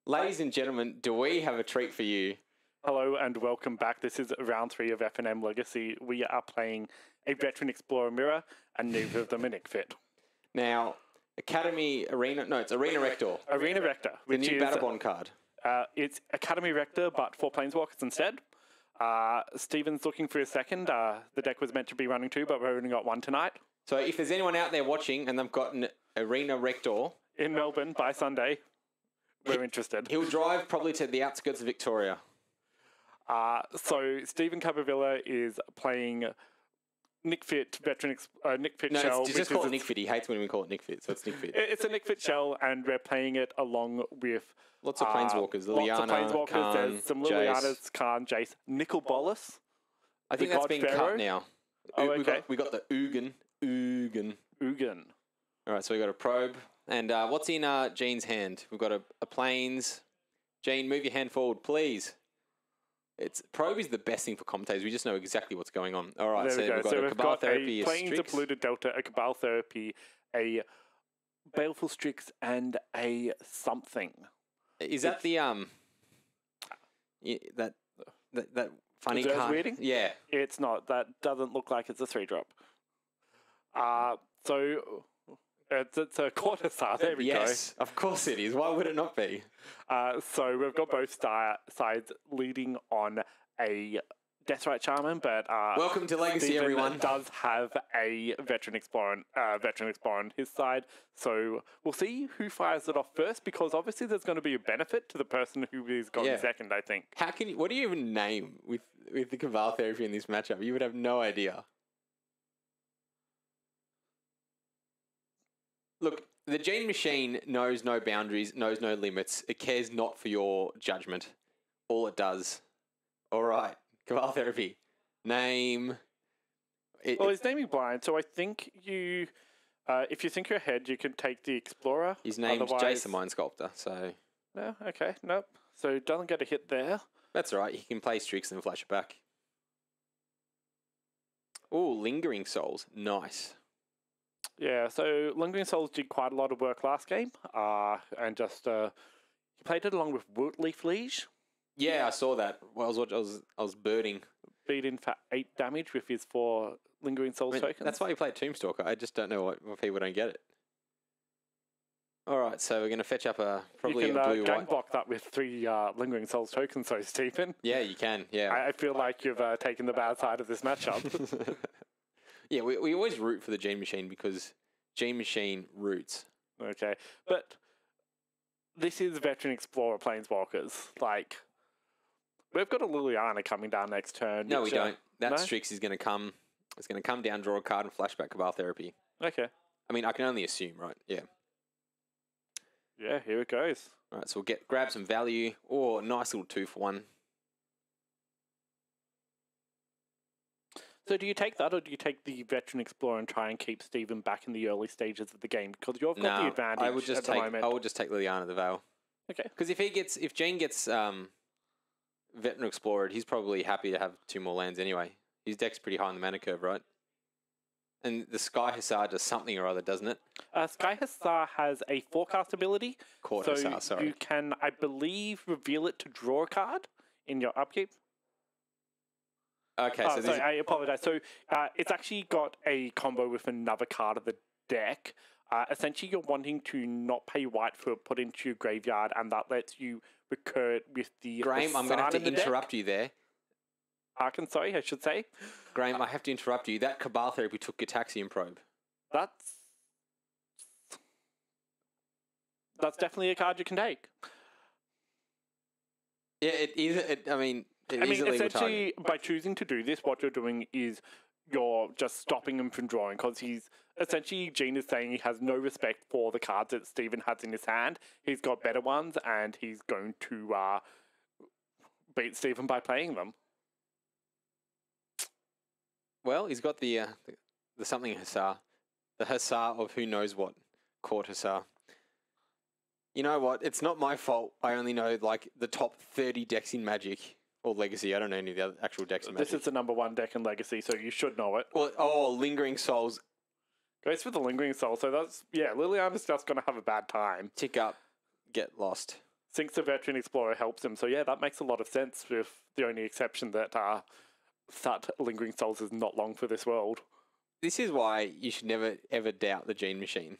Ladies and gentlemen, do we have a treat for you? Hello and welcome back. This is round 3 of FNM Legacy. We are playing a Veteran Explorer Mirror, and neither of them are Nick Fit. Now, Academy Arena... No, it's Arena Rector. Arena Rector, The which new is... Battlebond card. It's Academy Rector, but for Planeswalkers instead. Steven's looking for a second. The deck was meant to be running 2, but we've only got 1 tonight. So if there's anyone out there watching and they've got an Arena Rector... In Melbourne by Sunday, we're interested. He'll drive probably to the outskirts of Victoria. So Stephen Capovilla is playing Nick Fit Nick Fit No, Shell. just call it Nick Fit. He hates when we call it Nick Fit, so it's Nick Fit. It's a Nick Fit Shell, and we're playing it along with Lots of Planeswalkers. Liliana, lots of Planeswalkers. Khan, There's some Jace. Lilianas, Khan, Jace, Nicol Bolas. I think the that's God been Pharaoh. cut now. Oh, okay. We got the Ugin. Ugin. All right, so we got a probe. And what's in Jean's hand? We've got a planes. Jean, move your hand forward, please. Probe is the best thing for commentators. We just know exactly what's going on. All right, There we go. we've got So a we've Cabal got Therapy, a Plains, a Strix. Polluted Delta, a Cabal Therapy, a Baleful Strix, and a something. Is that the that funny Reserve card? Weirding? Yeah. It's not. That doesn't look like it's a 3-drop. So it's a Cortazar. There we Yes, of course it is. Why would it not be? go. So we've got both sides leading on a Deathrite Shaman, but Welcome to Legacy, Stephen everyone. does have a Veteran Explorer on his side. So we'll see who fires it off first, because obviously there's going to be a benefit to the person who is going Yeah. second, I think. How can you? What do you even name with the Cabal Therapy in this matchup? You would have no idea. Look, the Gene Machine knows no boundaries, knows no limits. It cares not for your judgment. All it does. All right, Cabal Therapy. Name. Well, he's naming blind, so I think you, if you think you're ahead, you can take the Explorer. His name's Otherwise- Jason Mind Sculptor, so No, okay, nope. So doesn't get a hit there. that's all right. He can play Strix and flash it back. Oh, Lingering Souls. Nice. Yeah, so Lingering Souls did quite a lot of work last game, and just he played it along with Leaf Liege, Yeah, I saw that. Well, I was birding. beat in for 8 damage with his 4 Lingering Souls I mean, tokens. that's why you play Tombstalker. I just don't know why people don't get it. All right, so we're going to fetch up probably you a can blue gang white. block that with 3 Lingering Souls tokens, so Stephen. Yeah, you can. Yeah. I feel like you've taken the bad side of this matchup. Yeah, we always root for the Gene Machine because Gene Machine roots. Okay, but this is Veteran Explorer Planeswalkers. Like, we've got a Liliana coming down next turn. No, we which, don't. That no? Strix is going to come. It's going to come down, draw a card, and flashback Cabal Therapy. Okay. I mean, I can only assume, right? Yeah. Yeah, here it goes. All right, so we'll grab some value. Or nice little 2-for-1. So do you take that, or do you take the Veteran Explorer and try and keep Steven back in the early stages of the game? Because you've got the No, advantage I would just at the take. moment. I would just take Liliana the Veil. Okay. Because if Gene gets Veteran Explorer, he's probably happy to have 2 more lands anyway. His deck's pretty high on the mana curve, right? And the Sky Hussar does something or other, doesn't it? Sky Hussar has a forecast ability. Court so Hussar, sorry. you can, I believe, reveal it to draw a card in your upkeep. Okay, so Sorry, I apologize. So it's actually got a combo with another card of the deck. Essentially, you're wanting to not pay white for it put into your graveyard, and that lets you recur it with the Graham, I'm going to have Hassan to in the interrupt you there. Arkan, sorry, I should say. Graham, I have to interrupt you. That Cabal Therapy took Gitaxian Probe. That's definitely a card you can take. Yeah, it is. I mean, easily essentially, by choosing to do this, what you're doing is you're just stopping him from drawing, because Gene is saying he has no respect for the cards that Steven has in his hand. He's got better ones, and he's going to beat Steven by playing them. Well, he's got the something Hussar. The Hussar of who knows what. Court Hussar. You know what? It's not my fault. I only know, like, the top 30 decks in Magic. Or Legacy. I don't know any of the other actual decks in Magic. This is the number 1 deck in Legacy, so you should know it. Well, Lingering Souls. Goes for the Lingering Soul, so that's... Yeah, Liliana's just going to have a bad time. Tick up. Get lost. thinks the Veteran Explorer helps him. So yeah, that makes a lot of sense, with the only exception that that Lingering Souls is not long for this world. This is why you should never, ever doubt the Gene Machine.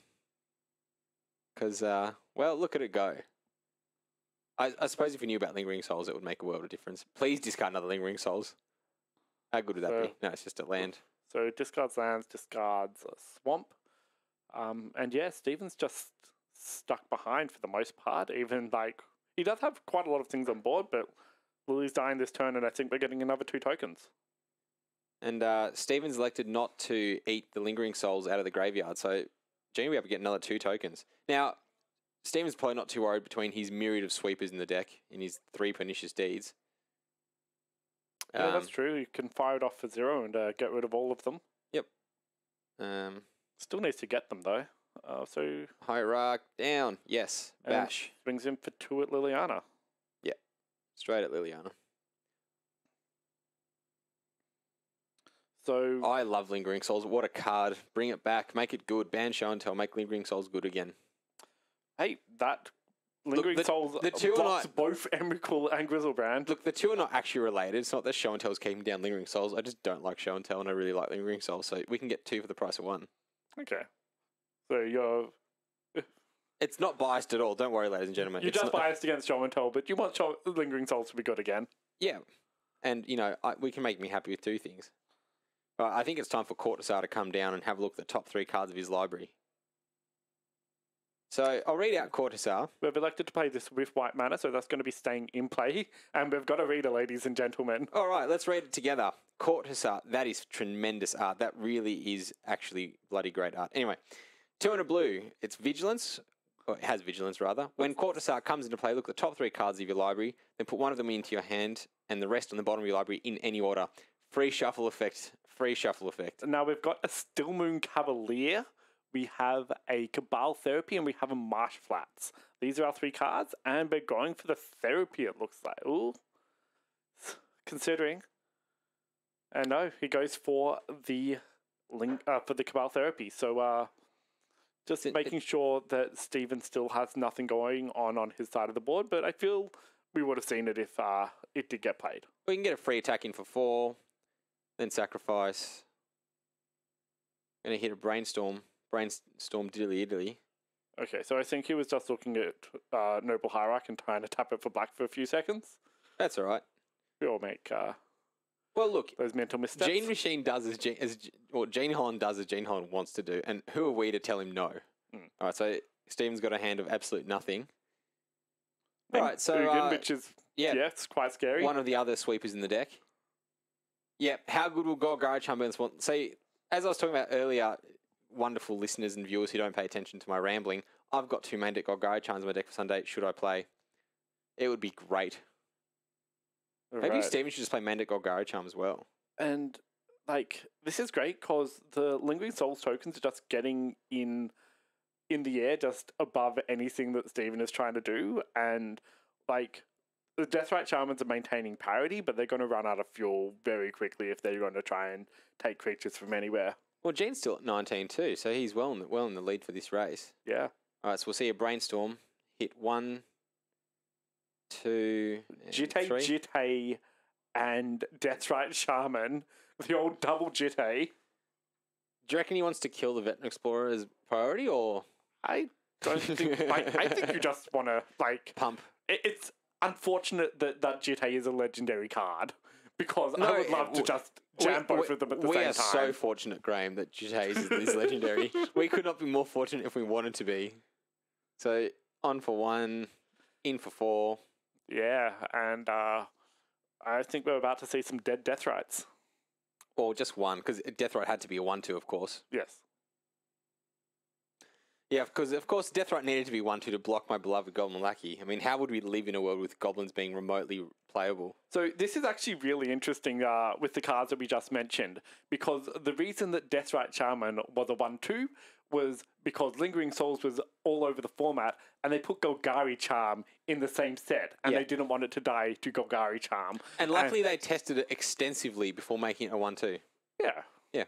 Because, well, look at it go. I suppose if you knew about Lingering Souls, it would make a world of difference. Please discard another Lingering Souls. How good would that be? No, it's just a land. So discards lands, discards a swamp. And yeah, Steven's just stuck behind for the most part. Even like, he does have quite a lot of things on board, but Lily's dying this turn, and I think we're getting another 2 tokens. And Steven's elected not to eat the Lingering Souls out of the graveyard, so Gene will be able to get another 2 tokens. Now, Steven's probably not too worried between his myriad of sweepers in the deck in his 3 Pernicious Deeds. Yeah, that's true. You can fire it off for 0 and get rid of all of them. Yep. Still needs to get them, though. So Hierarch down. Yes. Bash. Brings him for 2 at Liliana. Yep. Straight at Liliana. So I love Lingering Souls. What a card. Bring it back. Make it good. Ban Show and Tell. Make Lingering Souls good again. Hey, that Lingering Souls the two blocks both Emrakul and Grizzlebrand. Look, the two are not actually related. It's not that Show and Tell is keeping down Lingering Souls. I just don't like Show and Tell, and I really like Lingering Souls. So we can get 2 for the price of 1. Okay. So you're... It's not biased at all. Don't worry, ladies and gentlemen. You're just biased against Show and Tell, but you want Lingering Souls to be good again. Yeah. And, you know, we can make me happy with 2 things. But I think it's time for Cortazar to come down and have a look at the top 3 cards of his library. So I'll read out Cortazar. We've elected to play this with white mana, so that's going to be staying in play. And we've got a reader, ladies and gentlemen. All right, let's read it together. Cortazar, that is tremendous art. That really is actually bloody great art. Anyway, 2 and a blue. It's Vigilance, or it has Vigilance rather. When Cortazar comes into play, look at the top 3 cards of your library, then put one of them into your hand and the rest on the bottom of your library in any order. Free shuffle effect. Free shuffle effect. Now we've got a Still Moon Cavalier, we have a Cabal Therapy, and we have a Marsh Flats. These are our 3 cards, and we're going for the Therapy, it looks like. Ooh. Considering. And no, he goes for the Cabal Therapy. So just making sure that Steven still has nothing going on his side of the board, but I feel we would have seen it if it did get played. We can get a free attack in for 4. Then sacrifice. Gonna hit a Brainstorm. Brainstorm diddly. Okay, so I think he was just looking at Noble Hierarch and trying to tap it for black for a few seconds. That's all right. We all make well, look, those mental missteps. Gene Machine does Gene Holland does as Gene Holland wants to do, and who are we to tell him no? All right, so Steven's got a hand of absolute nothing. All right, so Ugin, which is it's quite scary. One of the other sweepers in the deck. Yeah, how good will Golgari Charm be on this one? See, as I was talking about earlier, wonderful listeners and viewers who don't pay attention to my rambling, I've got 2 main deck Golgari Charms in my deck for Sunday. Should I play? It would be great. Maybe Right. Steven should just play main deck Golgari Charm as well. And like this is great because the Lingering Souls tokens are just getting in the air, just above anything that Steven is trying to do, and like. The Deathrite Shamans are maintaining parity, but they're going to run out of fuel very quickly if they're going to try and take creatures from anywhere. Well, Gene's still at 19 too, so he's well in the lead for this race. Yeah. All right, so we'll see a Brainstorm hit 1, 2, and 3. Jitte, and Deathrite Shaman, the old double Jitte. Do you reckon he wants to kill the Veteran Explorer as priority, or I don't think. I think you just want to pump? It's unfortunate that Jitte is a legendary card, because I would love to just jam both of them at the same time. We are so fortunate, Graham, that Jitte is legendary. We could not be more fortunate if we wanted to be. So, on for 1, in for 4. Yeah, and I think we're about to see some dead Deathrites. Or just 1, because Deathrite had to be a 1-2, of course. Yes. Yeah, because of course Deathrite needed to be 1-2 to block my beloved Goblin Lackey. I mean, how would we live in a world with goblins being remotely playable? So this is actually really interesting with the cards that we just mentioned, because the reason that Deathrite Shaman was a 1-2 was because Lingering Souls was all over the format, and they put Golgari Charm in the same set, and they didn't want it to die to Golgari Charm. And luckily they tested it extensively before making it a 1-2. Yeah. Yeah.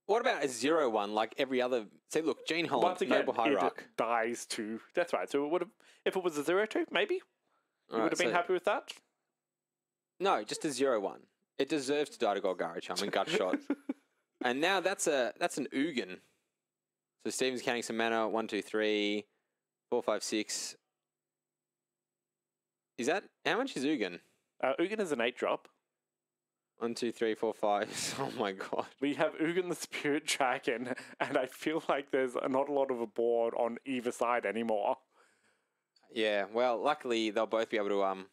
What about a 0-1 like every other? Say, look, Gene Holland, Once again, Noble Hierarch. it dies to Death Right. So it would have, if it was a 0-2, maybe you would have been happy with that. No, just a 0-1. It deserves to die to Golgari Charm and Gut Shot. And now that's an Ugin. So Steven's counting some mana. 1, 2, 3, 4, 5, 6. Is that how much is Ugin? Ugin is an 8-drop. 1, 2, 3, 4, 5. Oh my god. We have Ugin the Spirit Dragon, and I feel like there's not a lot of a board on either side anymore. Yeah, well, luckily they'll both be able to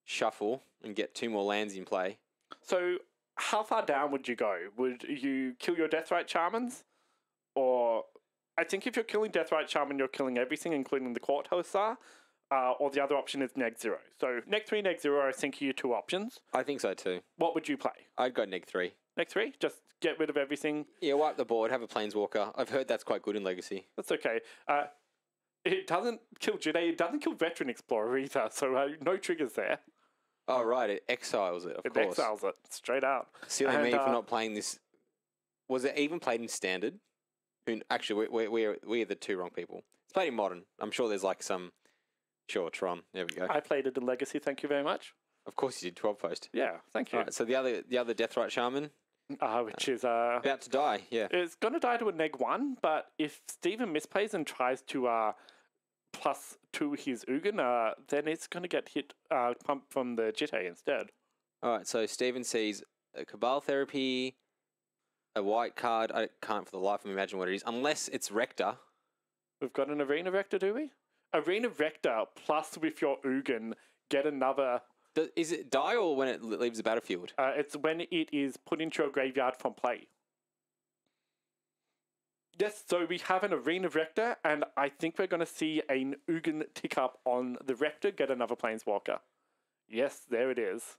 shuffle and get 2 more lands in play. So, how far down would you go? Would you kill your Deathrite Shamans? Or, I think if you're killing Deathrite Shaman, you're killing everything, including the Court Hosar. Or the other option is neg 0. So, neg 3, neg 0, I think are your 2 options. I think so too. What would you play? I'd go neg 3. Neg 3? Just get rid of everything? Yeah, wipe the board, have a Planeswalker. I've heard that's quite good in Legacy. That's okay. It doesn't kill Jide, it doesn't kill Veteran Explorer either, so no triggers there. Oh, right, it exiles it, of course. It exiles it, straight out. Silly me for not playing this. Was it even played in Standard? Actually, we're the 2 wrong people. It's played in Modern. I'm sure there's like some... Sure, Tron. There we go. I played it in Legacy, thank you very much. Of course you did, 12 post. Yeah, thank you. All right, so the other Deathrite Shaman... which is... about to die, yeah. It's going to die to a neg 1, but if Steven misplays and tries to +2 his Ugin, then it's going to get hit, pumped from the Jitte instead. All right, so Steven sees a Cabal Therapy, a white card. I can't for the life of me imagine what it is, unless it's Rector. We've got an Arena Rector, do we? Arena Rector plus with your Ugin, get another... Is it die or when it leaves the battlefield? It's when it is put into your graveyard from play. Yes, so we have an Arena Rector, and I think we're going to see an Ugin tick up on the Rector, get another Planeswalker. Yes, there it is.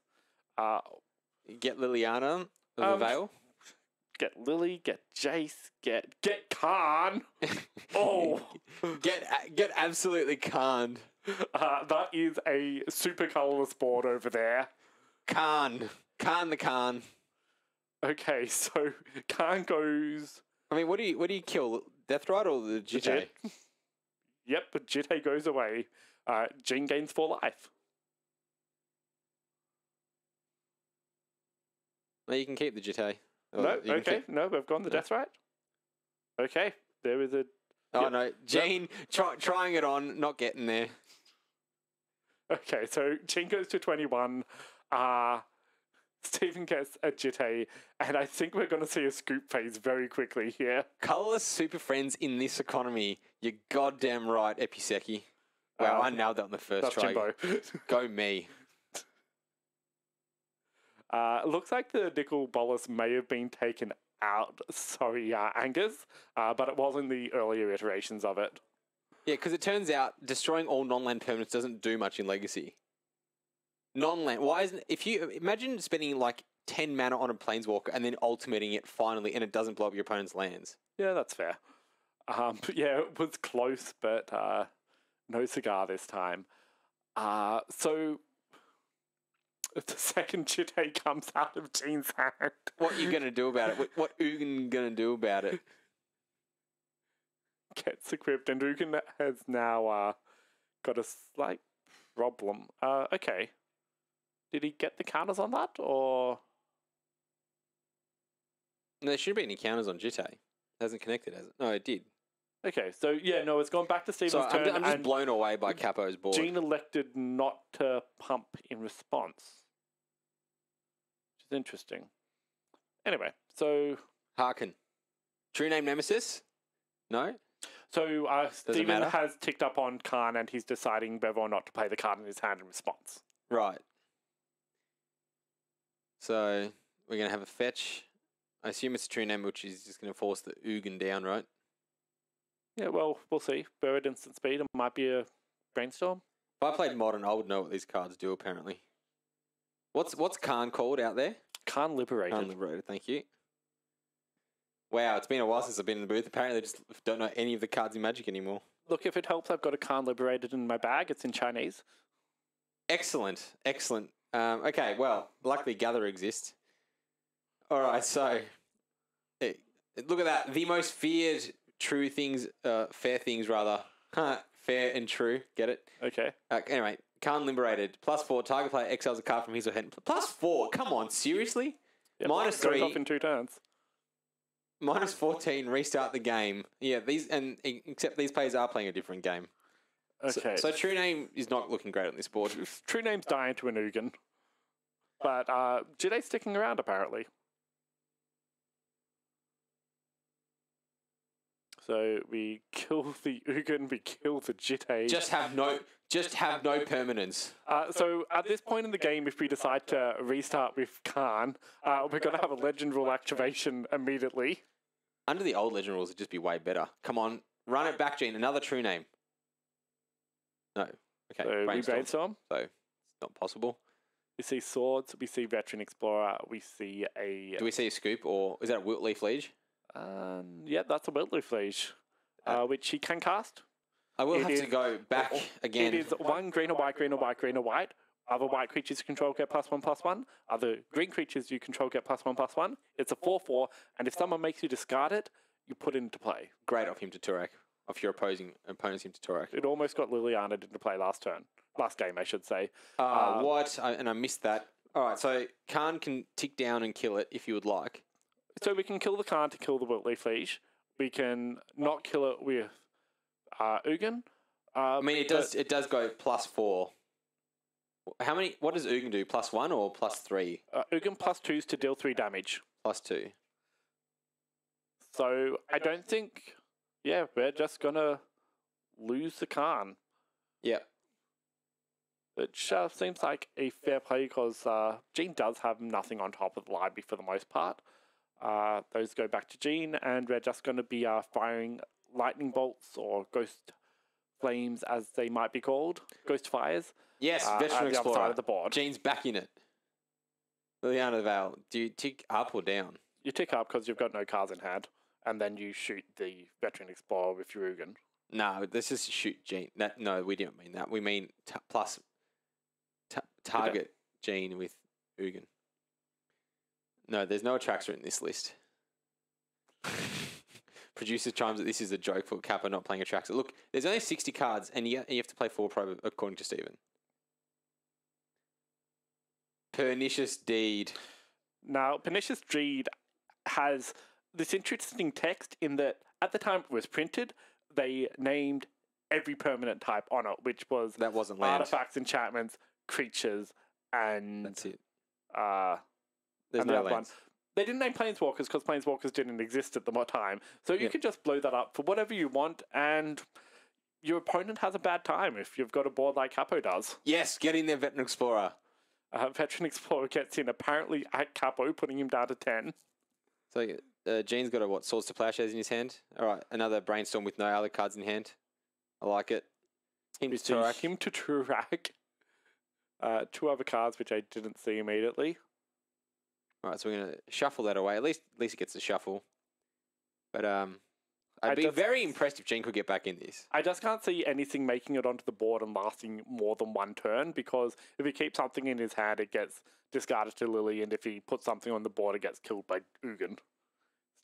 Get Liliana of the Veil? Get Lily, get Jace, get Khan. Oh, get absolutely Khan. That is a super colorless board over there. Khan the Khan. Okay, so Khan goes. I mean, what do you kill? Deathrite or the Jitte? Yep, but Jitte goes away. Jean gains 4 life. No, you can keep the Jitte. No, okay. No, we've gone the Deathrite. Okay, there is a... Oh, no. Jean, trying it on, not getting there. Okay, so Jean goes to 21. Steven gets a Jitte, and I think we're going to see a scoop phase very quickly here. Colourless super friends in this economy. You're goddamn right, Episeki. Wow, I nailed that on the first try. Jimbo. Go me. Looks like the Nicol Bolas may have been taken out. Sorry, Angus, but it was in the earlier iterations of it. Yeah, because it turns out destroying all non-land permanents doesn't do much in Legacy. Non-land. Why isn't... If you... Imagine spending like 10 mana on a Planeswalker and then ultimating it finally and it doesn't blow up your opponent's lands. Yeah, that's fair. But yeah, it was close, but no cigar this time. So... The second Jitte comes out of Jean's hand. What are you going to do about it? What Ugin going to do about it? Gets equipped, and Ugin has now got a slight problem. Okay. Did he get the counters on that, or...? No, there shouldn't be any counters on Jitte. It hasn't connected, has it? No, it did. Okay, so yeah, no, it's gone back to Steven's turn. I'm just blown away by Capo's board. Jean elected not to pump in response. Which is interesting. Anyway, so... Harken. True name Nemesis? No? So Steven has ticked up on Khan and he's deciding whether or not to play the card in his hand in response. Right. So we're going to have a fetch. I assume it's a true name, which is just going to force the Ugin down, right? Yeah, well, we'll see. Buried instant speed, it might be a brainstorm. If I played Modern, I would know what these cards do, apparently. What's Khan called out there? Khan Liberated. Khan Liberated, thank you. Wow, it's been a while since I've been in the booth. Apparently, I just don't know any of the cards in Magic anymore. Look, if it helps, I've got a Khan Liberated in my bag. It's in Chinese. Excellent, excellent. Okay, well, luckily Gather exists. All right, so Hey, look at that. The most feared fair things rather. Fair and true. Get it? Okay. Anyway, Khan liberated. +4. Target player exiles a card from his or her. +4. Come on, seriously? Yep. -3. Goes off in 2 turns. -14. Restart the game. Yeah, except these players are playing a different game. Okay. So True Name is not looking great on this board. True Name's dying to an Ugin. But Jide's sticking around, apparently. So we kill the Ugin, we kill the Jite. Just have no permanence. So at this point in the game, if we decide to restart with Khan, we're going to have a legend rule activation immediately. Under the old legend rules, it'd just be way better. Come on, run it back, Gene. Another True Name. No. Okay. So we brainstorm. So it's not possible. We see swords. We see Veteran Explorer. We see a. Do we see a scoop, or is that a Wiltleaf Liege? Yeah, that's a Wiltleaf Liege, which he can cast. I will have to go back again. It is 1 green or white, green or white, green or white. Other white creatures you control get +1/+1. Other green creatures you control get +1/+1. It's a 4/4, and if someone makes you discard it, you put it into play. Great off him to Turek. Off your opponent's him to Turek. It almost got Liliana into play last game, I should say. What? I missed that. All right, so Khan can tick down and kill it if you would like. So we can kill the Khan to kill the Wiltleaf Liege. We can not kill it with Ugin. I mean, it does go +4. How many? What does Ugin do? +1 or +3? Ugin +2s to deal 3 damage. +2. So I don't think. Yeah, we're just gonna lose the Khan. Yep. Which seems like a fair play because Gene does have nothing on top of the library for the most part. Those go back to Gene, and we're just going to be firing lightning bolts or ghost flames, as they might be called, ghost fires. Yes, at Veteran the other Explorer. side of the board. Gene's back in it. Liliana Vale, do you tick up or down? You tick up because you've got no cards in hand, and then you shoot the Veteran Explorer with your Ugin. No, this is shoot Gene. No, we didn't mean that. We mean target Gene with Ugin. No, there's no Atraxa in this list. Producer chimes that this is a joke for Kappa not playing Atraxa. Look, there's only 60 cards, and you have to play 4 pro, according to Stephen. Pernicious Deed. Now, Pernicious Deed has this interesting text in that at the time it was printed, they named every permanent type on it, which was that wasn't land. Artifacts, enchantments, creatures, and that's it. There's no one. They didn't name Planeswalkers because Planeswalkers didn't exist at the time. So you could just blow that up for whatever you want, and your opponent has a bad time if you've got a board like Capo does. Yes, get in there, Veteran Explorer. Veteran Explorer gets in apparently at Capo, putting him down to 10. So Gene's got a Swords to Plowshares in his hand. All right, another Brainstorm with no other cards in hand. I like it. Him to Turak. Him to Turak. 2 other cards which I didn't see immediately. All right, so we're gonna shuffle that away. At least it gets a shuffle. But I'd be very impressed if Gene could get back in this. I just can't see anything making it onto the board and lasting more than 1 turn, because if he keeps something in his hand, it gets discarded to Lily, and if he puts something on the board, it gets killed by Ugin.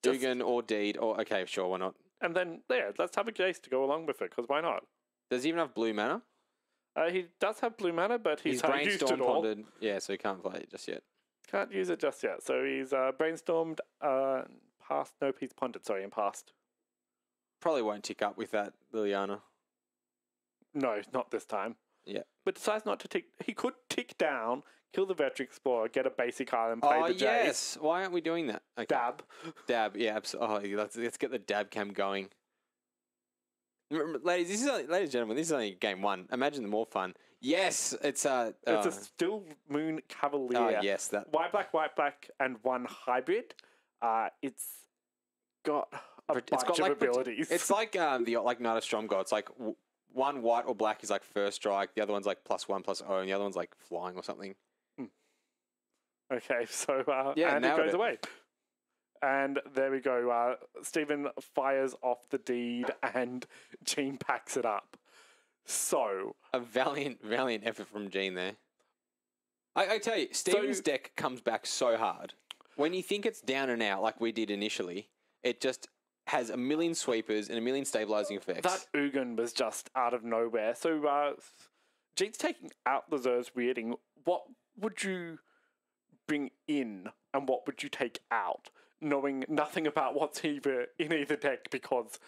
Ugin or Deed, or okay, sure, why not? And then, let's have a Jace to go along with it, because why not? Does he even have blue mana? He does have blue mana, but he's used it all. Pondered. Yeah, so he can't play it just yet. Can't use it just yet. So he's brainstormed, past. Nope, he's pondered. Sorry, in past. Probably won't tick up with that Liliana. No, not this time. Yeah. But decides not to tick. He could tick down, kill the Veteran Explorer, get a basic island, play the Jace. Oh, yes. Why aren't we doing that? Okay. Dab. Yeah, absolutely. Oh, let's get the dab cam going. Ladies and gentlemen, this is only game 1. Imagine the more fun. Yes, it's a Still Moon Cavalier. Oh, yes, that White, black, and 1 hybrid. It's got a bunch of abilities. It's like like Knight of Stromgod. It's like 1 white or black is like first strike. The other one's like +1/+0, and the other one's like flying or something. Okay, so and it goes away. And there we go. Stephen fires off the Deed, and Gene packs it up. So a valiant effort from Gene there. I tell you, Stephen's deck comes back so hard. when you think it's down and out like we did initially, it just has a million sweepers and a million stabilizing effects. That Ugin was just out of nowhere. So, Jean's taking out the Zer's weirding. What would you bring in and what would you take out, knowing nothing about what's either in either deck because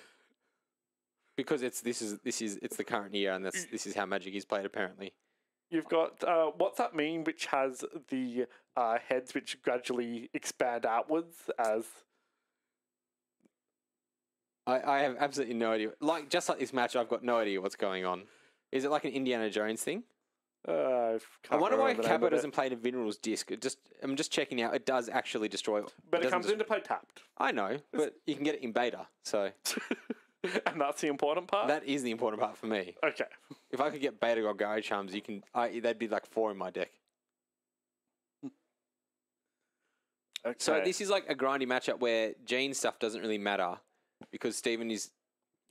it's the current year and this is how Magic is played apparently. you've got what's that mean, which has the heads which gradually expand outwards as. I have absolutely no idea. Just like this match, I've got no idea what's going on. Is it like an Indiana Jones thing? I wonder why Capo doesn't play the Minerals disc. I'm just checking out. It does actually destroy. But it comes into play tapped. I know, but you can get it in beta. So, and that's the important part. That is the important part for me. Okay. If I could get beta or Gary Charms, that'd be like 4 in my deck. Okay. So this is like a grindy matchup where Gene's stuff doesn't really matter because Steven is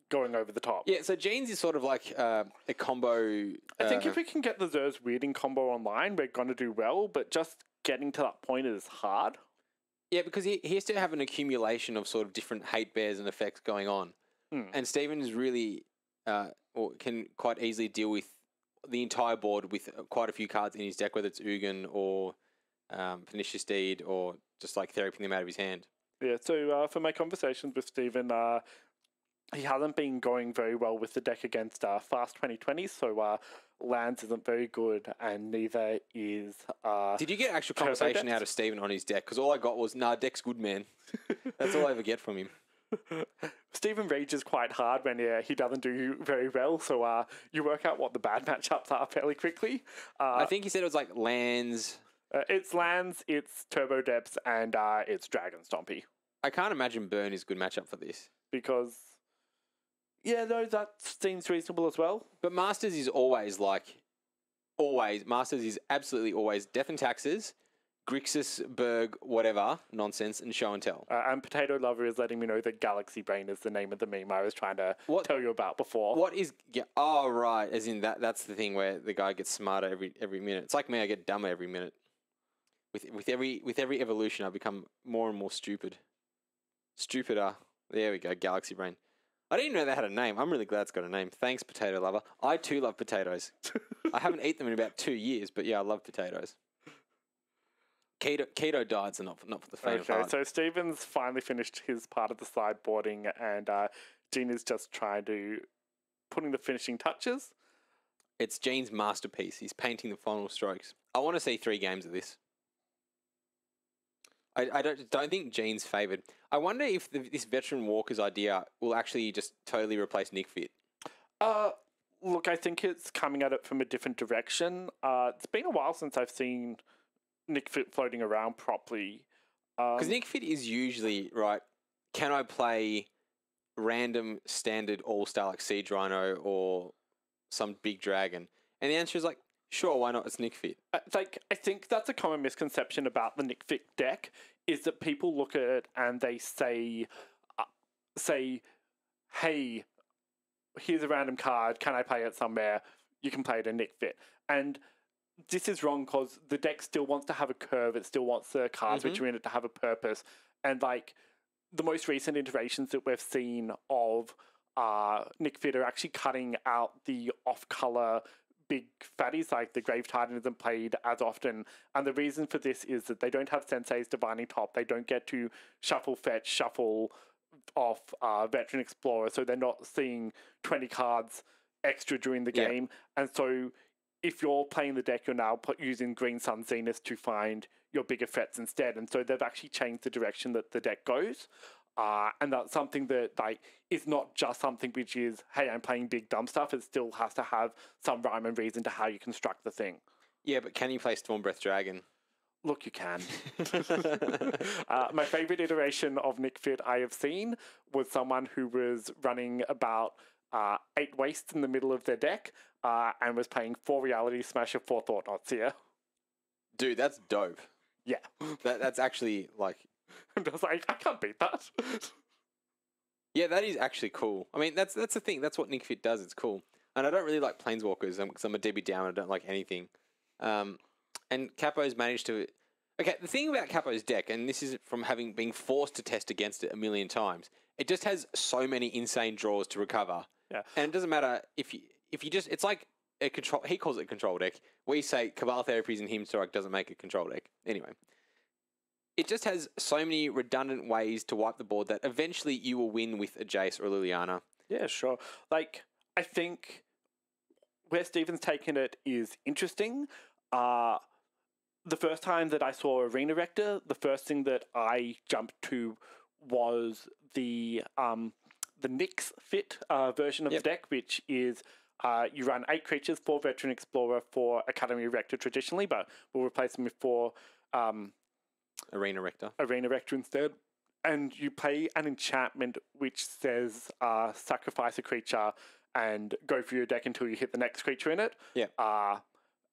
going over the top. Yeah, so Gene's is sort of like a combo. I think if we can get the Zer's weirding combo online, we're going to do well, but just getting to that point is hard. Yeah, because he has to have an accumulation of sort of different hate bears and effects going on. And Steven is really, or can quite easily deal with the entire board with quite a few cards in his deck, whether it's Ugin or Pernicious Deed or just like therapying them out of his hand. Yeah, so for my conversations with Steven, he hasn't been going very well with the deck against Fast 2020, so lands isn't very good, and neither is. Did you get actual conversation out of Steven on his deck? Because all I got was, nah, deck's good, man. That's all I ever get from him. Steven rages quite hard when he doesn't do very well, so you work out what the bad matchups are fairly quickly. I think he said it was like lands. It's lands, it's Turbo Depths, and it's Dragon Stompy. I can't imagine Burn is a good matchup for this. Because, yeah, no, that seems reasonable as well. But Masters is Masters is absolutely always Death and Taxes, Grixis, Berg, whatever, nonsense, and Show and Tell. And Potato Lover is letting me know that Galaxy Brain is the name of the meme I was trying to tell you about before. What is... Oh, right, as in that's the thing where the guy gets smarter every minute. It's like me, I get dumber every minute. With every evolution, I become more and more stupid. Stupider. There we go, Galaxy Brain. I didn't even know they had a name. I'm really glad it's got a name. Thanks, Potato Lover. I too love potatoes. I haven't eaten them in about 2 years, but yeah, I love potatoes. Keto diets are not for the faint of heart. So Steven's finally finished his part of the sideboarding, and Gene is just trying to putting the finishing touches. It's Gene's masterpiece. He's painting the final strokes. I want to see 3 games of this. I don't think Gene's favoured. I wonder if this veteran Walker's idea will actually just totally replace Nick Fit. Look, I think it's coming at it from a different direction. It's been a while since I've seen Nick Fit floating around properly. Because Nick Fit is usually, right, can I play random standard all-star like Siege Rhino or some big dragon? And the answer is like, sure, why not? It's Nick Fit. I think that's a common misconception about the Nick Fit deck is that people look at it and they say, hey, here's a random card. Can I play it somewhere? You can play it in Nick Fit. And this is wrong because the deck still wants to have a curve. It still wants the cards which are in it to have a purpose. And like the most recent iterations that we've seen of Nick Fit are actually cutting out the off-color big fatties, like the Grave Titan isn't played as often. And the reason for this is that they don't have Sensei's Divining Top. They don't get to shuffle, fetch, shuffle off Veteran Explorer. So they're not seeing 20 cards extra during the game. And so if you're playing the deck, you're now using Green Sun Zenith to find your bigger threats instead. And so they've actually changed the direction that the deck goes. And that's something that is not just something which is, hey, I'm playing big dumb stuff. It still has to have some rhyme and reason to how you construct the thing. Yeah, but can you play Stormbreath Dragon? Look, you can. My favourite iteration of Nick Fit I have seen was someone who was running about 8 wastes in the middle of their deck and was playing 4 Reality Smasher, 4 Thought Knots here. Dude, that's dope. Yeah. That's actually like... I was like, I can't beat that. Yeah, that is actually cool. I mean, that's the thing. That's what Nick Fit does. It's cool. And I don't really like Planeswalkers because I'm a Debbie Downer. I don't like anything. And Capo's managed to... Okay, the thing about Capo's deck, and this is from having been forced to test against it a million times, it just has so many insane draws to recover. Yeah. And it doesn't matter if you just, it's like a control, he calls it a control deck. We say Cabal Therapies and Hymn to Torag doesn't make a control deck. Anyway. It just has so many redundant ways to wipe the board that eventually you will win with a Jace or a Liliana. Yeah, sure. Like, I think where Steven's taken it is interesting. The first time that I saw Arena Rector, the first thing that I jumped to was the Nyx Fit version of the deck, which is you run 8 creatures, 4 Veteran Explorer, 4 Academy Rector traditionally, but we'll replace them with 4 Arena Rector instead. And you play an enchantment which says sacrifice a creature and go through your deck until you hit the next creature in it. Yeah.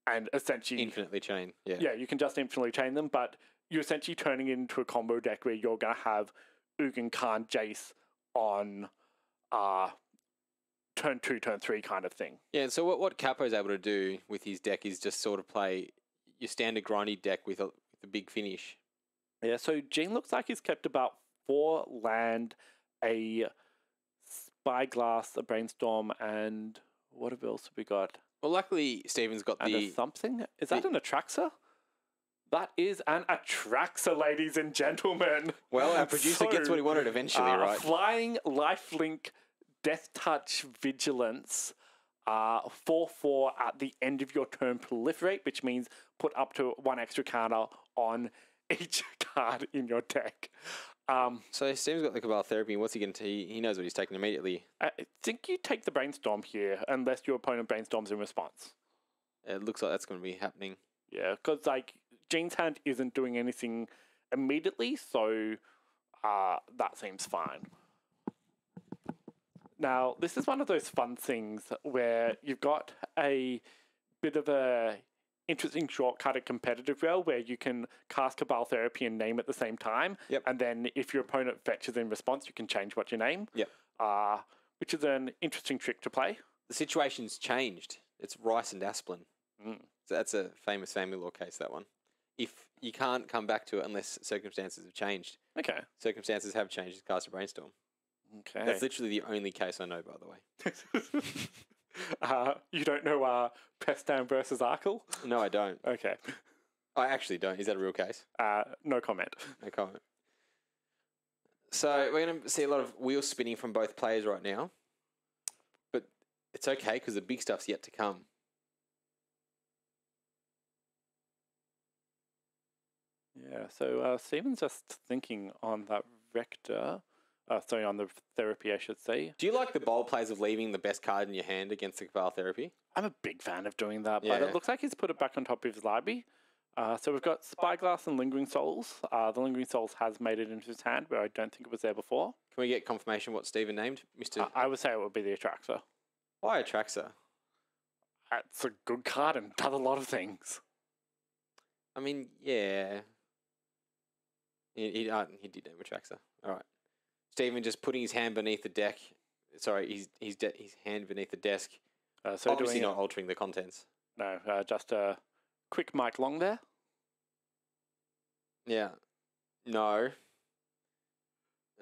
And essentially... Infinitely chain, yeah. Yeah, you can just infinitely chain them, but you're essentially turning it into a combo deck where you're going to have Ugin Khan Jace on turn 2, turn 3 kind of thing. Yeah, and so what Capo's able to do with his deck is just sort of play your standard grindy deck with a big finish. Yeah, so Gene looks like he's kept about 4 land, a Spyglass, a Brainstorm, and what else have we got? Well, luckily, Steven's got and a something? Is that an Atraxa? That is an Atraxa, ladies and gentlemen. Well, our producer gets what he wanted eventually, right? Flying Lifelink Death Touch Vigilance, 4/4 at the end of your turn proliferate, which means put up to 1 extra counter on each card in your deck. So Steve's got the Cabal Therapy. What's he going to? He knows what he's taking immediately. I think you take the Brainstorm here, unless your opponent brainstorms in response. It looks like that's going to be happening. Yeah, because like Gene's hand isn't doing anything immediately, so that seems fine. Now, this is one of those fun things where you've got a bit of a interesting shortcut at competitive rail where you can cast Cabal Therapy and name at the same time. Yep. And then if your opponent fetches in response, you can change what you name. Yep. Which is an interesting trick to play. The situation's changed. It's Rice and Asplin. So that's a famous family law case, that one. If you can't come back to it unless circumstances have changed. Okay. Circumstances have changed. Cast a Brainstorm. Okay. That's literally the only case I know, by the way. You don't know Pestan versus Arkle? No, I don't. Okay. I actually don't. Is that a real case? No comment. No comment. So we're going to see a lot of wheel spinning from both players right now. But it's okay because the big stuff's yet to come. Yeah, so Stephen's just thinking on that Rector. Sorry, on the Therapy, I should say. Do you like the bold plays of leaving the best card in your hand against the Cabal Therapy? I'm a big fan of doing that, Yeah. but it looks like he's put it back on top of his library. So we've got Spyglass and Lingering Souls. The Lingering Souls has made it into his hand, where I don't think it was there before. Can we get confirmation what Stephen named? Mr. I would say it would be the Atraxa. Why Atraxa? It's a good card and does a lot of things. I mean, yeah. He did name Atraxa. All right. Stephen just putting his hand beneath the deck. Sorry, his hand beneath the desk. So obviously not altering the contents. No, just a quick Mike Long there. Yeah. No.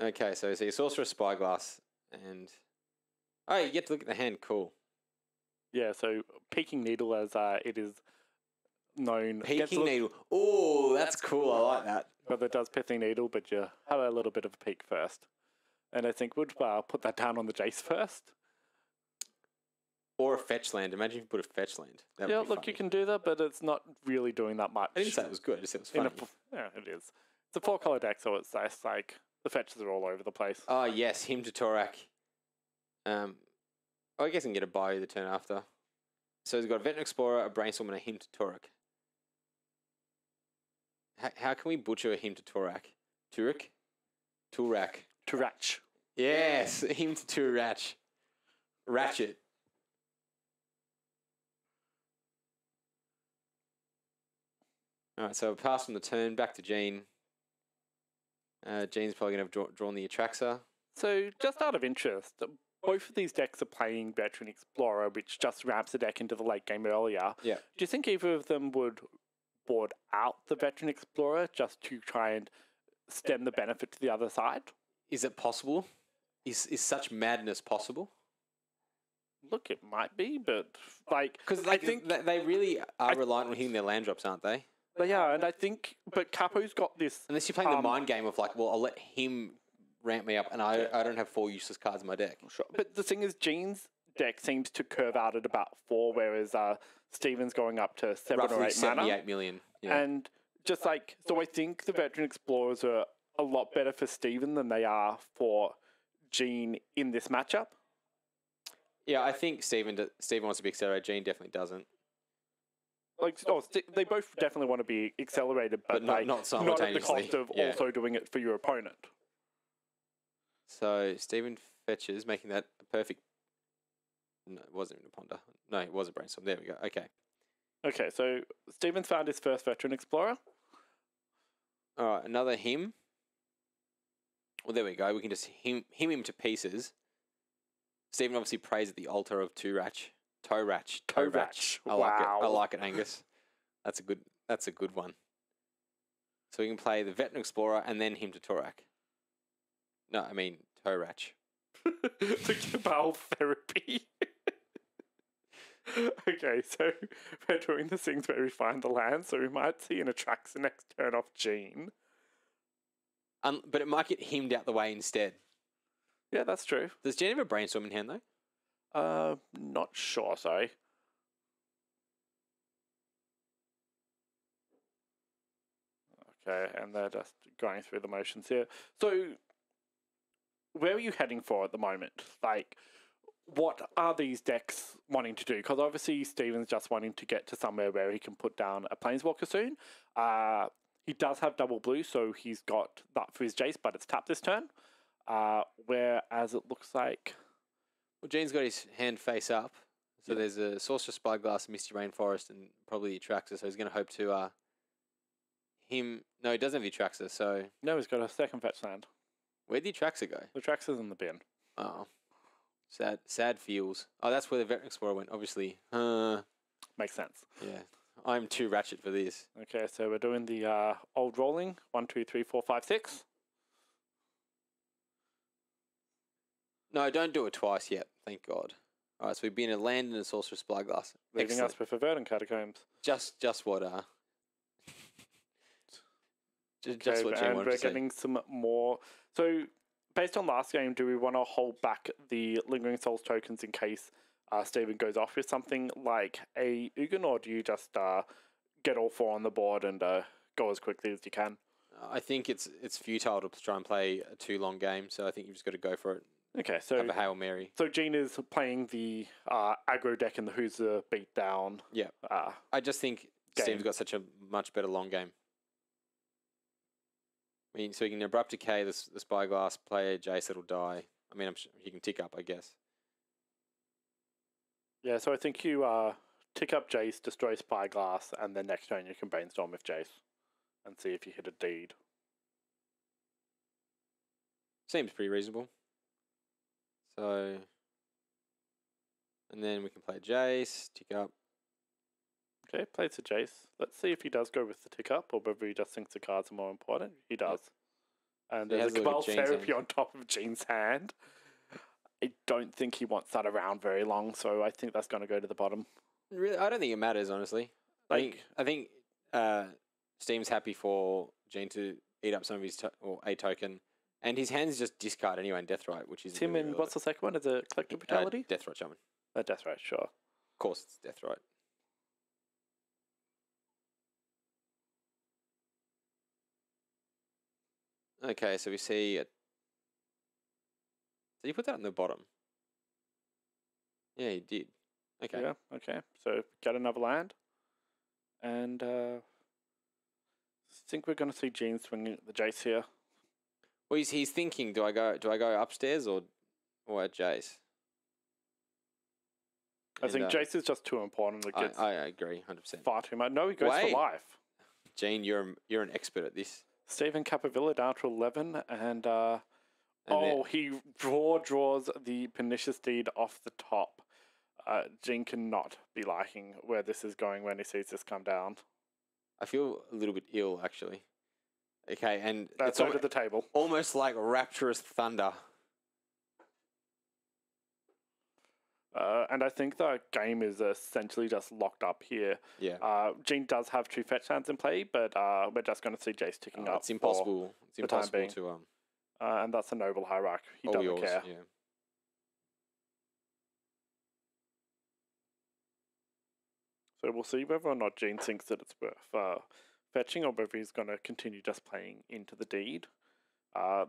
Okay, so you Sorcerer Spyglass and... Oh, you get to look at the hand. Cool. Yeah, so Peaking Needle, as it is known. Peaking Needle. Oh, that's cool. I like that. But it does Peaking Needle, but you have a little bit of a peek first. And I think we'd put that down on the Jace first. Or a fetch land. Imagine if you put a fetch land. That Yeah, would be look, funny. you can do that, but it's not really doing that much. I didn't say it was good. I just said it was funny. Yeah, it is. It's a 4-color deck, so it's nice. Like, the fetches are all over the place. Oh, yes. Hymn to Torak. I guess I can get a bio the turn after. So he's got a Veteran Explorer, a Brainstorm, and a Hymn to Torak. How can we butcher a Hymn to Torak? Turek? Turak. Turach. Yes, Hymn to Turach. Ratchet. All right, so pass from the turn, back to Gene. Gene's probably going to have drawn the Atraxa. So, just out of interest, both of these decks are playing Veteran Explorer, which just ramps the deck into the late game earlier. Yeah. Do you think either of them would board out the Veteran Explorer just to try and stem the benefit to the other side. Is it possible? Is such madness possible? Look, it might be, but like, Because I think they really are reliant on hitting their land drops, aren't they? they are, and I think, but Capo's got this. Unless you're playing the mind game of like, well, I'll let him ramp me up, and I don't have 4 useless cards in my deck. Sure. But the thing is, Gene's deck seems to curve out at about 4, whereas Steven's going up to 7 Roughly or 8 mana. 78 million. Yeah. And just like, so I think the Veteran Explorers are a lot better for Steven than they are for Gene in this matchup. Yeah, I think Steven wants to be accelerated. Gene definitely doesn't. Like, they both definitely want to be accelerated, but not not at the simultaneously. cost of also doing it for your opponent. So Steven fetches, making that a perfect. No, it wasn't even a ponder. No, it was a brainstorm. There we go. Okay. Okay, so Steven's found his first Veteran Explorer. All right, another him. Well, there we go. We can just him to pieces. Steven obviously prays at the altar of Torach. I like it. I like it, Angus. That's a good one. So we can play the Veteran Explorer and then him to Torak. No, I mean Torach. The Cabal therapy. Okay, so we're doing the things where we find the land, so we might see an Atraxa next turn off Gene. But it might get himmed out the way instead. Yeah, that's true. Does Gene have a brainstorm in hand though? Not sure, sorry. Okay, and they're just going through the motions here. So, where are you heading for at the moment? Like, what are these decks wanting to do? Because obviously Steven's just wanting to get to somewhere where he can put down a Planeswalker soon. He does have double blue, so he's got that for his Jace, but it's tapped this turn. Whereas it looks like... Well, Gene's got his hand face up. So there's a Sorcerous Spyglass, Misty Rainforest, and probably the Atraxa. So he's going to hope to him... No, he doesn't have the Atraxa, so... No, he's got a second fetch land. Where'd the Atraxa go? The Atraxa's in the bin. Oh. Sad feels. Oh, that's where the Veteran Explorer went, obviously. Makes sense. Yeah. I'm too ratchet for this. Okay, so we're doing the old rolling. 1, 2, 3, 4, 5, 6. No, don't do it twice yet. Thank God. All right, so we've been a land and a Sorcerous Spyglass. Leaving us with a Verdant Catacombs. Just what just what Jane and wanted we're to say. getting some more. So, based on last game, do we want to hold back the Lingering Souls tokens in case Steven goes off with something like a Ugin, or do you just get all 4 on the board and go as quickly as you can? I think it's futile to try and play a too long game, so I think you've just got to go for it. Okay, so have a Hail Mary. So Gene is playing the aggro deck in the Who's the Beatdown. Yeah. I just think Steve's got such a much better long game. I mean, so you can Abrupt Decay the Spyglass, play a Jace that'll die. I mean, I'm sure he can tick up, I guess. Yeah, so I think you tick up Jace, destroy Spyglass, and then next turn you can brainstorm with Jace and see if you hit a deed. Seems pretty reasonable. So, and then we can play Jace, tick up. Okay, plays the Jace. Let's see if he does go with the tick up or whether he just thinks the cards are more important. He does. Yep. And there's a Cabal Therapy on top of Gene's hand. I don't think he wants that around very long, so I think that's going to go to the bottom. Really, I don't think it matters, honestly. I think Steam's happy for Gene to eat up some of his or a token, and his hand's just discard anyway in Deathrite, which is Tim. And what's the second one? Is it Collective Brutality? Deathrite Shaman. Deathrite, sure. Of course, it's Deathrite. Okay, so we see. Did you put that on the bottom? Yeah, he did. Okay. Yeah. Okay. So get another land, and I think we're going to see Gene swinging the Jace here. Well, he's thinking. Do I go upstairs or at Jace? I think Jace is just too important. I agree, 100%. Far too much. No, he goes for life. Gene, you're an expert at this. Steven Capavilla down to 11, and he draws the Pernicious Deed off the top. Gene cannot be liking where this is going when he sees this come down. I feel a little bit ill, actually. Okay, and That's it's under the table. almost like rapturous thunder. And I think the game is essentially just locked up here. Yeah. Gene does have 2 fetch lands in play, but we're just going to see Jace ticking up. It's impossible. It's the time impossible being. to And that's a Noble Hierarch. He all doesn't yours, care. Yeah. So we'll see whether or not Gene thinks that it's worth fetching, or whether he's going to continue just playing into the deed.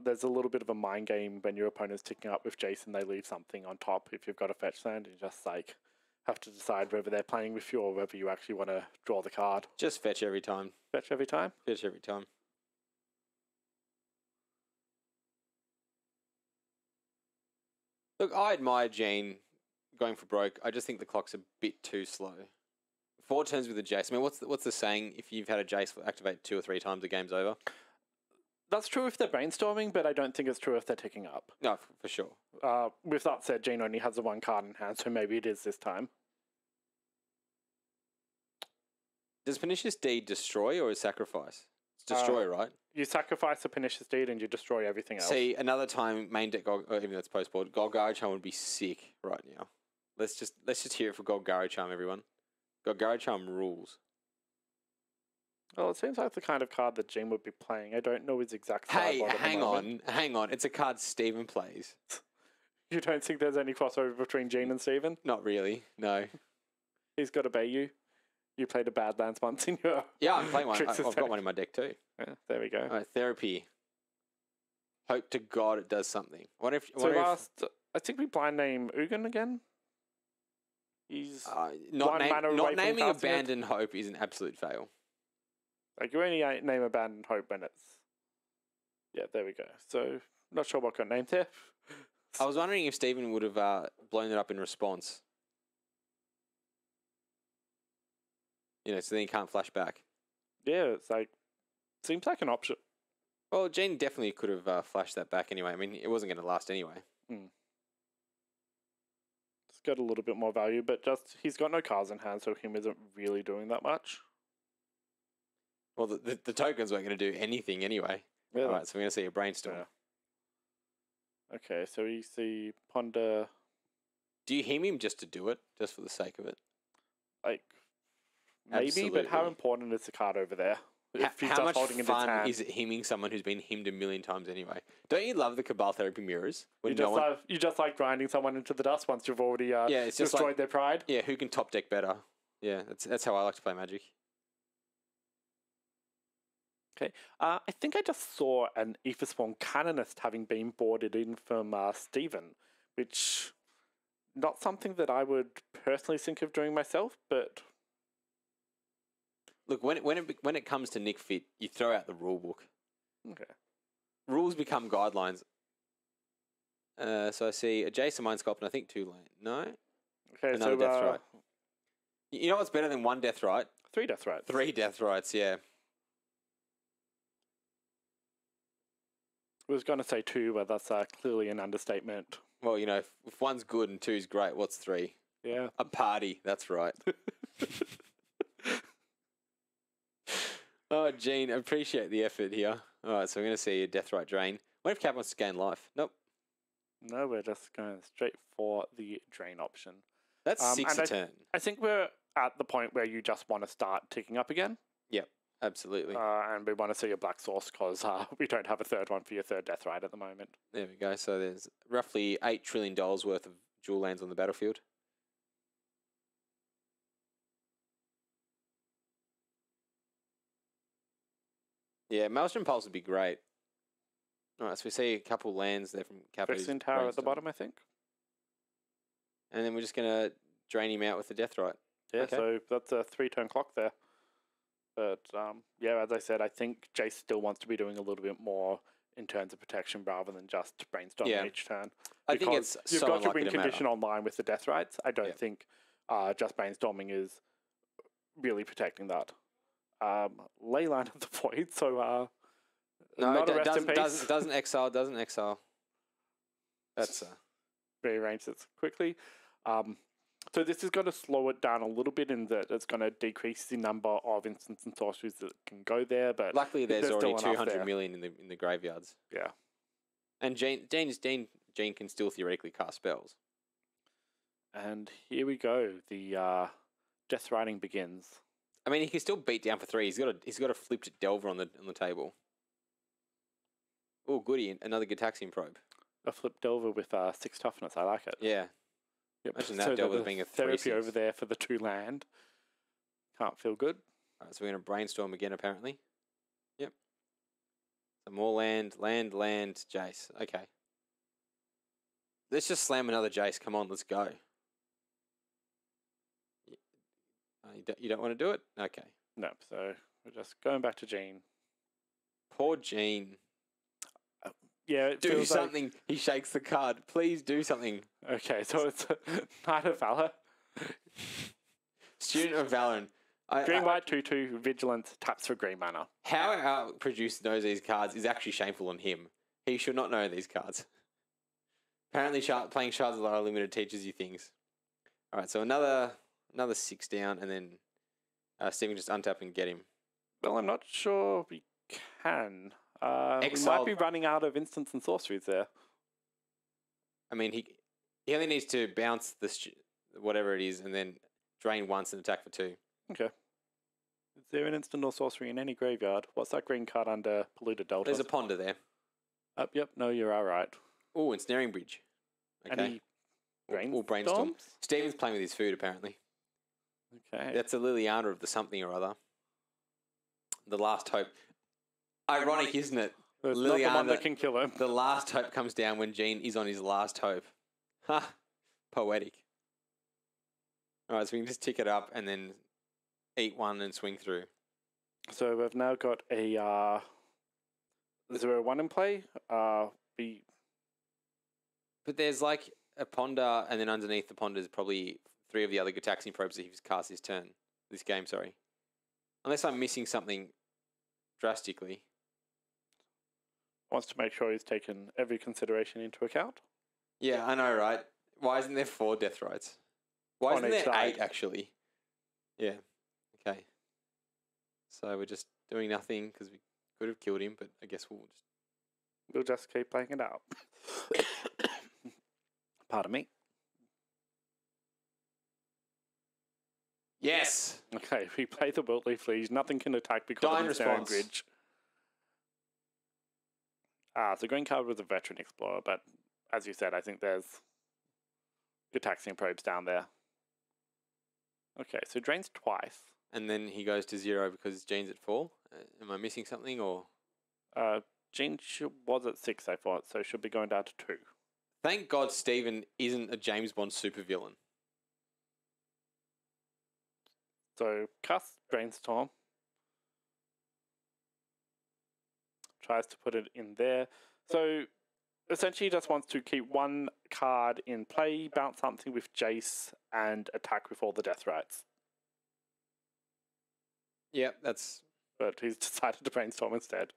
There's a little bit of a mind game when your opponent's ticking up with Jason. They leave something on top if you've got a fetch land, and you just like have to decide whether they're playing with you or whether you actually want to draw the card. Just fetch every time. Fetch every time? Fetch every time. Look, I admire Gene going for broke. I just think the clock's a bit too slow. 4 turns with a Jace. I mean, what's the saying? If you've had a Jace activate 2 or 3 times, the game's over. That's true if they're brainstorming, but I don't think it's true if they're ticking up. No, for sure. With that said, Gene only has the 1 card in hand, so maybe it is this time. Does Pernicious Deed destroy or is sacrifice? It's destroy, right? You sacrifice a Pernicious Deed and you destroy everything else. See, another time, main deck, or even though it's post board, Golgari Charm would be sick right now. Let's just hear it for Golgari Charm, everyone. Golgari Charm rules. Well, it seems like the kind of card that Gene would be playing. I don't know his exact sideboard at the moment. hang on. It's a card Steven plays. You don't think there's any crossover between Gene and Steven? Not really, no. He's got to bay you. You played a Badlands once in your... Yeah, I'm playing one. Tricks I've got one in my deck too. Yeah, there we go. All right, Therapy. Hope to God it does something. I think we blind name Ugin again. He's not one mana away from naming casting it. Abandoned Hope is an absolute fail. Like, you only name Abandoned Hope when it's... Yeah, there we go. So, not sure what got named there. I was wondering if Steven would have blown it up in response. You know, so then he can't flash back. Yeah, it's like... Seems like an option. Well, Gene definitely could have flashed that back anyway. I mean, it wasn't going to last anyway. It's got a little bit more value, but just... He's got no cards in hand, so him isn't really doing that much. Well, the tokens weren't going to do anything anyway. Yeah. All right, so we're going to see a brainstorm. Yeah. Okay, so we see Ponder... Do you hem him just to do it, just for the sake of it? Like... Maybe, Absolutely. but how important is the card over there? If he's How just much holding it in his fun hand. is it hemming someone who's been hemmed a million times anyway? Don't you love the Cabal Therapy mirrors? When You just like grinding someone into the dust once you've already it's just destroyed like, their pride. Yeah, who can top deck better? Yeah, that's how I like to play Magic. Okay, I think I just saw an Aetherspawn Canonist having been boarded in from Steven, which not something that I would personally think of doing myself, but... Look, when it comes to Nick Fit, you throw out the rule book. Okay. Rules become guidelines. So I see a Jason Mind Sculpt and I think 2 lane. No? Okay, Another Death Right. You know what's better than 1 Death Right? 3 Death Rights. 3 Death Rights, yeah. I was going to say 2, but that's clearly an understatement. Well, you know, if 1's good and 2's great, what's 3? Yeah. A party, that's right. Oh, Gene, appreciate the effort here. All right, so we're going to see a Death Right Drain. What if Cap wants to gain life? Nope. No, we're just going straight for the drain option. That's 6 a turn. I think we're at the point where you just want to start ticking up again. Yep, absolutely. And we want to see a black source because we don't have a third one for your 3rd Death Right at the moment. There we go. So there's roughly $8 trillion worth of dual lands on the battlefield. Yeah, Maelstrom Pulse would be great. All right, so we see a couple lands there from Capital's Fixing Tower at the bottom, I think. And then we're just going to drain him out with the Death Right. Yeah, Okay. so that's a 3-turn clock there. But, yeah, as I said, I think Jace still wants to be doing a little bit more in terms of protection rather than just brainstorming each turn. I think it's you've so got your unlikely win to condition matter. online with the Death Rights. I don't think just brainstorming is really protecting that. Leyline of the Void, so No, not a it rest in peace. doesn't exile. That's rearrange this quickly. So this is going to slow it down a little bit in that it's going to decrease the number of instants and sorceries that can go there. But Luckily, there's already still enough 200 there. million in the graveyards. Yeah. And Gene can still theoretically cast spells. And here we go. The Death Riding begins. I mean, he can still beat down for 3. He's got a flipped Delver on the table. Oh, goody! Another Gitaxian Probe. A flip Delver with 6 toughness. I like it. Yeah. Yep. Imagine that Delver being a 3/6. Therapy over there for the 2 land. Can't feel good. All right, so we're going to brainstorm again, apparently. Yep. So more land, Jace. Okay. Let's just slam another Jace. Come on, let's go. You don't want to do it? Okay. No, so we're just going back to Gene. Poor Gene. Yeah, it Do feels something. He shakes the card. Please do something. Okay, so it's Knight of Valor. Student of Valorant. Green, white, 2/2, Vigilance, taps for green mana. How our producer knows these cards is actually shameful on him. He should not know these cards. Apparently, playing Shards of Lara Limited teaches you things. All right, so another 6 down, and then Steven just untap and get him. Well, I'm not sure we can. We Exile- might be running out of instants and sorceries there. I mean, he only needs to bounce whatever it is, and then drain once and attack for 2. Okay. Is there an instant or sorcery in any graveyard? What's that green card under Polluted Delta? There's a Ponder there. Yep, no, you are right. Oh, and Snaring Bridge. Okay. Any brainstorm. Steven's playing with his food, apparently. Okay. That's a Liliana of the something or other. The last hope. Ironic, isn't it? It's not the one that can kill him. The last hope comes down when Gene is on his last hope. Ha! Poetic. All right, so we can just tick it up and then eat one and swing through. So we've now got a 0/1 in play. But there's like a Ponder, and then underneath the Ponder is probably 3 of the other Gitaxian Probes that he's cast this game, sorry. Unless I'm missing something drastically. Wants to make sure he's taken every consideration into account. Yeah, I know, right? Why isn't there 4 Death Rides? Why On isn't each there side. 8, actually? Yeah. Okay. So we're just doing nothing because we could have killed him, but I guess We'll just keep playing it out. Pardon me. Yes! Okay, we play the Wilt Leaf Liege. Nothing can attack because Dying of the Snaring response. Bridge. So green card was a Veteran Explorer, but as you said, I think there's Gitaxian Probes down there. Okay, so drains twice. And then he goes to 0 because Gene's at 4. Am I missing something, or...? Gene was at 6, I thought, so should be going down to 2. Thank God Steven isn't a James Bond supervillain. So cast Brainstorm. Tries to put it in there. So essentially just wants to keep 1 card in play, bounce something with Jace, and attack with all the Death Rights. Yep, that's... But he's decided to Brainstorm instead.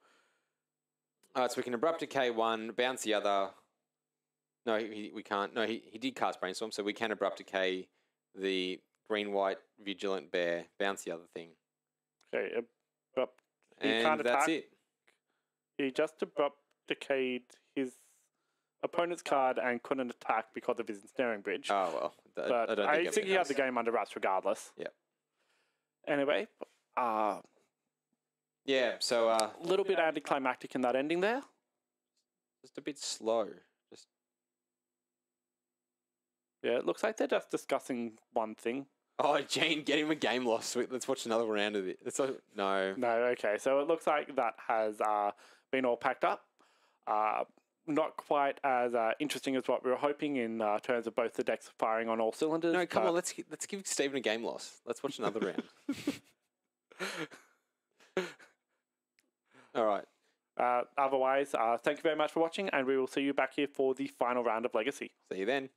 Alright, so we can Abrupt Decay 1, bounce the other... No, we can't. No, he did cast Brainstorm, so we can Abrupt Decay the green-white Vigilant Bear, bounce the other thing. Okay, Abrupt... He And can't that's attack. it. He just Abrupt Decayed his opponent's card and couldn't attack because of his Ensnaring Bridge. Oh, well. But I think he had the game under wraps regardless. Yep. Anyway, Yeah, so... a little bit anticlimactic in that ending there. just a bit slow. Just Yeah, it looks like they're just discussing one thing. Oh, Gene, get him a game loss. Let's watch another round of it. No. No, okay. So it looks like that has been all packed up. Not quite as interesting as what we were hoping in terms of both the decks firing on all cylinders. No, come on. Let's give Steven a game loss. Let's watch another round. All right. Otherwise, thank you very much for watching, and we will see you back here for the final round of Legacy. See you then.